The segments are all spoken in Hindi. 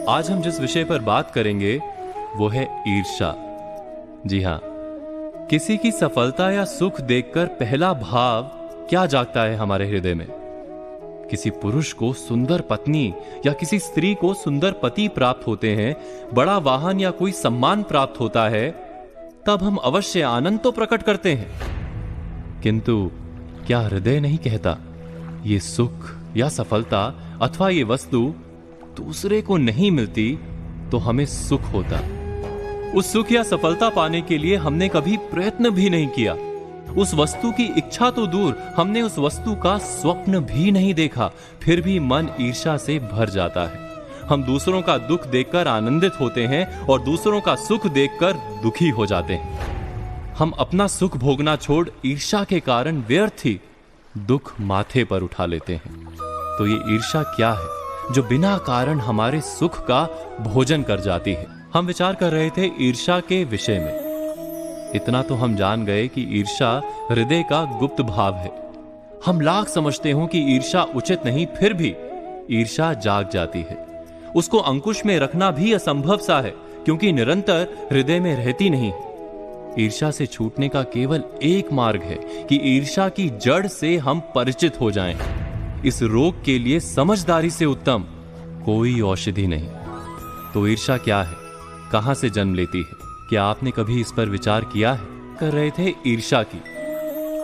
आज हम जिस विषय पर बात करेंगे वो है ईर्ष्या। जी हां, किसी की सफलता या सुख देखकर पहला भाव क्या जागता है हमारे हृदय में? किसी पुरुष को सुंदर पत्नी या किसी स्त्री को सुंदर पति प्राप्त होते हैं, बड़ा वाहन या कोई सम्मान प्राप्त होता है, तब हम अवश्य आनंद तो प्रकट करते हैं, किंतु क्या हृदय नहीं कहता ये सुख या सफलता अथवा ये वस्तु दूसरे को नहीं मिलती तो हमें सुख होता। उस सुख या सफलता पाने के लिए हमने कभी प्रयत्न भी नहीं किया। उस वस्तु की इच्छा तो दूर, हमने उस वस्तु का स्वप्न भी नहीं देखा, फिर भी मन ईर्ष्या से भर जाता है। हम दूसरों का दुख देखकर आनंदित होते हैं और दूसरों का सुख देखकर दुखी हो जाते हैं। हम अपना सुख भोगना छोड़ ईर्ष्या के कारण व्यर्थ ही दुख माथे पर उठा लेते हैं। तो ये ईर्ष्या क्या है जो बिना कारण हमारे सुख का भोजन कर जाती है? हम विचार कर रहे थे ईर्ष्या के विषय में। इतना तो हम जान गए कि ईर्ष्या हृदय का गुप्त भाव है। हम लाख समझते हो कि ईर्ष्या उचित नहीं, फिर भी ईर्ष्या जाग जाती है। उसको अंकुश में रखना भी असंभव सा है, क्योंकि निरंतर हृदय में रहती नहीं। ईर्ष्या से छूटने का केवल एक मार्ग है कि ईर्ष्या की जड़ से हम परिचित हो जाएं। इस रोग के लिए समझदारी से उत्तम कोई औषधि नहीं। तो ईर्ष्या क्या है, कहां से जन्म लेती है? क्या आपने कभी इस पर विचार किया है? कर रहे थे ईर्ष्या की।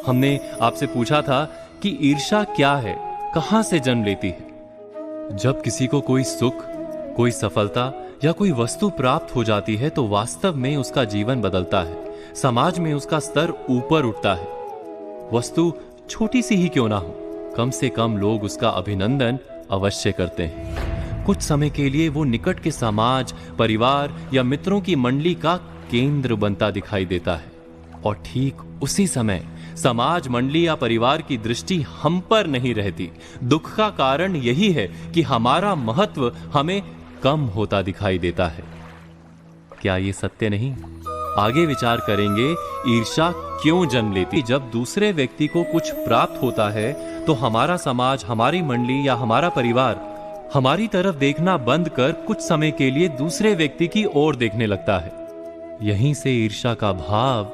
हमने आपसे पूछा था कि ईर्ष्या क्या है, कहां से जन्म लेती है? जब किसी को कोई सुख, कोई सफलता या कोई वस्तु प्राप्त हो जाती है तो वास्तव में उसका जीवन बदलता है, समाज में उसका स्तर ऊपर उठता है। वस्तु छोटी सी ही क्यों ना हो, कम से कम लोग उसका अभिनंदन अवश्य करते हैं। कुछ समय के लिए वो निकट के समाज, परिवार या मित्रों की मंडली का केंद्र बनता दिखाई देता है, और ठीक उसी समय समाज, मंडली या परिवार की दृष्टि हम पर नहीं रहती। दुख का कारण यही है कि हमारा महत्व हमें कम होता दिखाई देता है। क्या ये सत्य नहीं? आगे विचार करेंगे ईर्ष्या क्यों जन्म लेती। जब दूसरे व्यक्ति को कुछ प्राप्त होता है तो हमारा समाज, हमारी मंडली या हमारा परिवार हमारी तरफ देखना बंद कर कुछ समय के लिए दूसरे व्यक्ति की ओर देखने लगता है। यहीं से ईर्ष्या का भाव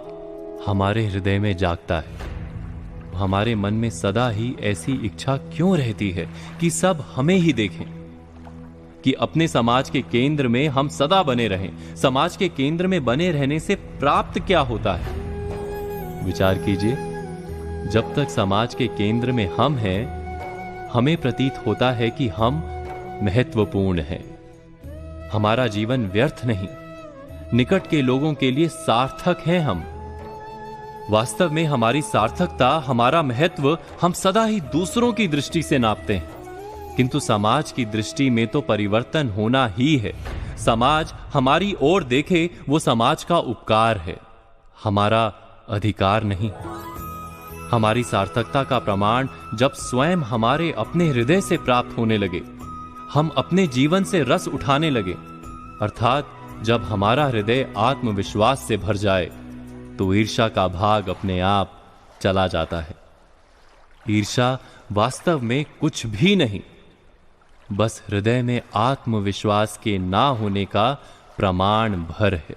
हमारे हृदय में जागता है। हमारे मन में सदा ही ऐसी इच्छा क्यों रहती है कि सब हमें ही देखें, कि अपने समाज के केंद्र में हम सदा बने रहें। समाज के केंद्र में बने रहने से प्राप्त क्या होता है? विचार कीजिए, जब तक समाज के केंद्र में हम हैं, हमें प्रतीत होता है कि हम महत्वपूर्ण हैं। हमारा जीवन व्यर्थ नहीं, निकट के लोगों के लिए सार्थक हैं हम। वास्तव में हमारी सार्थकता, हमारा महत्व हम सदा ही दूसरों की दृष्टि से नापते हैं, किंतु समाज की दृष्टि में तो परिवर्तन होना ही है। समाज हमारी ओर देखे वो समाज का उपकार है, हमारा अधिकार नहीं। हमारी सार्थकता का प्रमाण जब स्वयं हमारे अपने हृदय से प्राप्त होने लगे, हम अपने जीवन से रस उठाने लगे, अर्थात जब हमारा हृदय आत्मविश्वास से भर जाए, तो ईर्ष्या का भाग अपने आप चला जाता है। ईर्ष्या वास्तव में कुछ भी नहीं, बस हृदय में आत्मविश्वास के ना होने का प्रमाण भर है।